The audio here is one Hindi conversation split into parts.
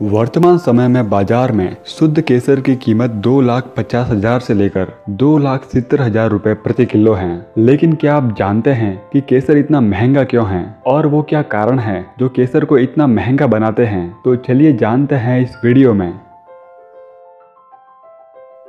वर्तमान समय में बाजार में शुद्ध केसर की कीमत 2,50,000 से लेकर 2,70,000 रुपए प्रति किलो है। लेकिन क्या आप जानते हैं कि केसर इतना महंगा क्यों है और वो क्या कारण है जो केसर को इतना महंगा बनाते हैं? तो चलिए जानते हैं इस वीडियो में।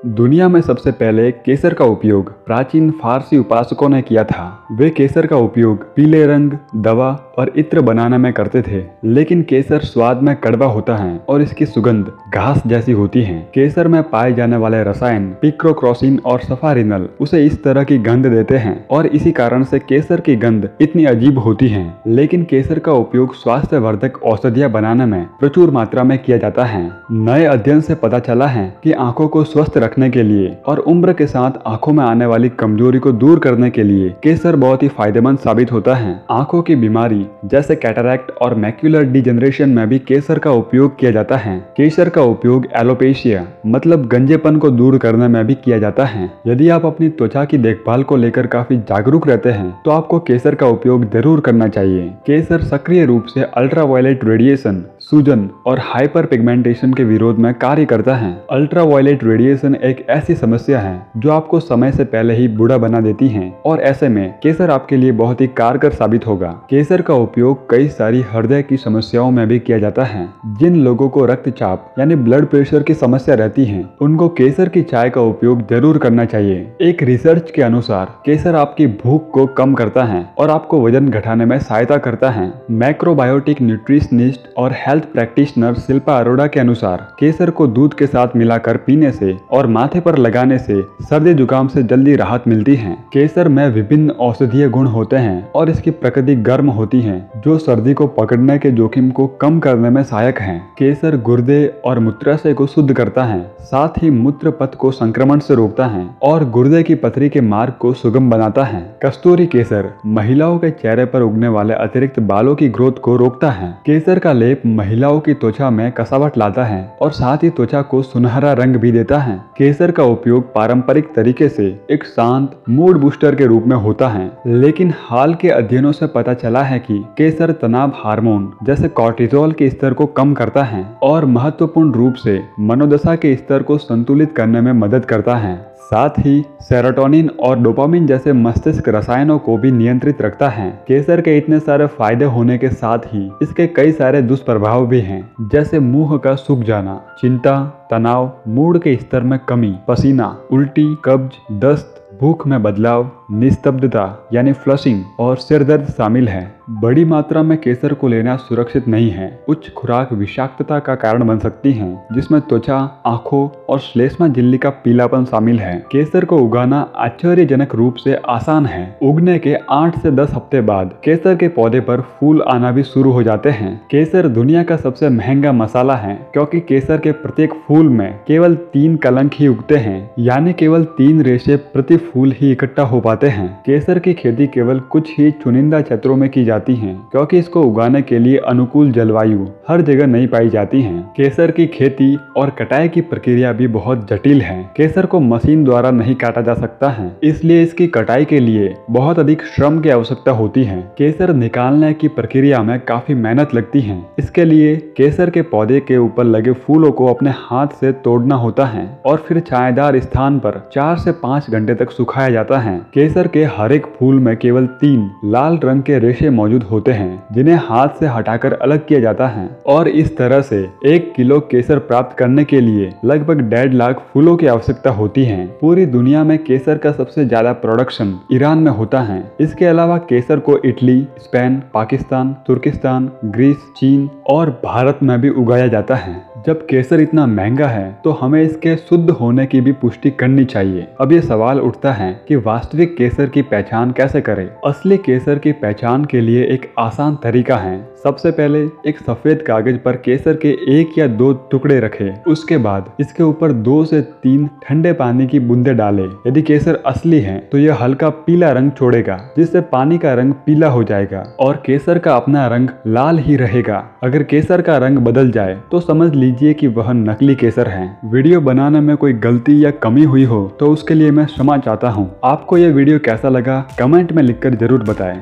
दुनिया में सबसे पहले केसर का उपयोग प्राचीन फारसी उपासकों ने किया था। वे केसर का उपयोग पीले रंग, दवा और इत्र बनाने में करते थे। लेकिन केसर स्वाद में कड़वा होता है और इसकी सुगंध घास जैसी होती है। केसर में पाए जाने वाले रसायन पिक्रोक्रोसिन और सफारिनल उसे इस तरह की गंध देते हैं और इसी कारण से केसर की गंध इतनी अजीब होती है। लेकिन केसर का उपयोग स्वास्थ्य वर्धक औषधियाँ बनाने में प्रचुर मात्रा में किया जाता है। नए अध्ययन से पता चला है कि आंखों को स्वस्थ रखने के लिए और उम्र के साथ आंखों में आने वाली कमजोरी को दूर करने के लिए केसर बहुत ही फायदेमंद साबित होता है। आंखों की बीमारी जैसे कैटरैक्ट और मैक्युलर डिजेनरेशन में भी केसर का उपयोग किया जाता है। केसर का उपयोग एलोपेशिया मतलब गंजेपन को दूर करने में भी किया जाता है। यदि आप अपनी त्वचा की देखभाल को लेकर काफी जागरूक रहते हैं तो आपको केसर का उपयोग जरूर करना चाहिए। केसर सक्रिय रूप से अल्ट्रावायलेट रेडिएशन, सूजन और हाइपर पिगमेंटेशन के विरोध में कार्य करता है। अल्ट्रावायलेट रेडिएशन एक ऐसी समस्या है जो आपको समय से पहले ही बूढ़ा बना देती है और ऐसे में केसर आपके लिए बहुत ही कारगर साबित होगा। केसर का उपयोग कई सारी हृदय की समस्याओं में भी किया जाता है। जिन लोगों को रक्तचाप यानी ब्लड प्रेशर की समस्या रहती है उनको केसर की चाय का उपयोग जरूर करना चाहिए। एक रिसर्च के अनुसार केसर आपकी भूख को कम करता है और आपको वजन घटाने में सहायता करता है। मैक्रोबायोटिक न्यूट्रिशनिस्ट और हेल्थ प्रैक्टिशनर शिल्पा अरोड़ा के अनुसार केसर को दूध के साथ मिलाकर पीने से और माथे पर लगाने से सर्दी जुकाम से जल्दी राहत मिलती है। केसर में विभिन्न औषधीय गुण होते हैं और इसकी प्रकृति गर्म होती है जो सर्दी को पकड़ने के जोखिम को कम करने में सहायक है। केसर गुर्दे और मूत्राशय को शुद्ध करता है, साथ ही मूत्र पथ को संक्रमण से रोकता है और गुर्दे की पथरी के मार्ग को सुगम बनाता है। कस्तूरी केसर महिलाओं के चेहरे पर उगने वाले अतिरिक्त बालों की ग्रोथ को रोकता है। केसर का लेप महिलाओं की त्वचा में कसावट लाता है और साथ ही त्वचा को सुनहरा रंग भी देता है। केसर का उपयोग पारंपरिक तरीके से एक शांत मूड बूस्टर के रूप में होता है, लेकिन हाल के अध्ययनों से पता चला है कि केसर तनाव हार्मोन जैसे कॉर्टिसोल के स्तर को कम करता है और महत्वपूर्ण रूप से मनोदशा के स्तर को संतुलित करने में मदद करता है। साथ ही सेरोटोनिन और डोपामिन जैसे मस्तिष्क रसायनों को भी नियंत्रित रखता है। केसर के इतने सारे फायदे होने के साथ ही इसके कई सारे दुष्प्रभाव भी हैं, जैसे मुंह का सूख जाना, चिंता, तनाव, मूड के स्तर में कमी, पसीना, उल्टी, कब्ज, दस्त, भूख में बदलाव, निस्तब्धता यानी फ्लशिंग और सिर दर्द शामिल है। बड़ी मात्रा में केसर को लेना सुरक्षित नहीं है। उच्च खुराक विषाक्तता का कारण बन सकती है, जिसमें त्वचा, आंखों और श्लेष्मा झिल्ली का पीलापन शामिल है। केसर को उगाना आश्चर्यजनक रूप से आसान है। उगने के 8 से 10 हफ्ते बाद केसर के पौधे पर फूल आना भी शुरू हो जाते हैं। केसर दुनिया का सबसे महंगा मसाला है क्योंकि केसर के प्रत्येक फूल में केवल 3 कलंक ही उगते हैं, यानी केवल 3 रेशे प्रति फूल ही इकट्ठा हो पाते हैं। केसर की खेती केवल कुछ ही चुनिंदा क्षेत्रों में की जाती है क्योंकि इसको उगाने के लिए अनुकूल जलवायु हर जगह नहीं पाई जाती है। केसर की खेती और कटाई की प्रक्रिया भी बहुत जटिल है। केसर को मशीन द्वारा नहीं काटा जा सकता है, इसलिए इसकी कटाई के लिए बहुत अधिक श्रम की आवश्यकता होती है। केसर निकालने की प्रक्रिया में काफी मेहनत लगती है। इसके लिए केसर के पौधे के ऊपर लगे फूलों को अपने हाथ से तोड़ना होता है और फिर छायादार स्थान पर 4 से 5 घंटे तक सुखाया जाता है। केसर के हर एक फूल में केवल 3 लाल रंग के रेशे मौजूद होते हैं जिन्हें हाथ से हटाकर अलग किया जाता है और इस तरह से 1 किलो केसर प्राप्त करने के लिए लगभग 1.5 लाख फूलों की आवश्यकता होती है। पूरी दुनिया में केसर का सबसे ज्यादा प्रोडक्शन ईरान में होता है। इसके अलावा केसर को इटली, स्पेन, पाकिस्तान, तुर्किस्तान, ग्रीस, चीन और भारत में भी उगाया जाता है। जब केसर इतना महंगा है तो हमें इसके शुद्ध होने की भी पुष्टि करनी चाहिए। अब ये सवाल उठता है कि वास्तविक केसर की पहचान कैसे करें? असली केसर की पहचान के लिए एक आसान तरीका है। सबसे पहले एक सफेद कागज पर केसर के 1 या 2 टुकड़े रखें। उसके बाद इसके ऊपर 2 से 3 ठंडे पानी की बूंदे डालें। यदि केसर असली है तो यह हल्का पीला रंग छोड़ेगा, जिससे पानी का रंग पीला हो जाएगा और केसर का अपना रंग लाल ही रहेगा। अगर केसर का रंग बदल जाए तो समझ लीजिए कि वह नकली केसर है। वीडियो बनाने में कोई गलती या कमी हुई हो तो उसके लिए मैं क्षमा चाहता हूँ। आपको यह वीडियो कैसा लगा कमेंट में लिखकर जरूर बताएं।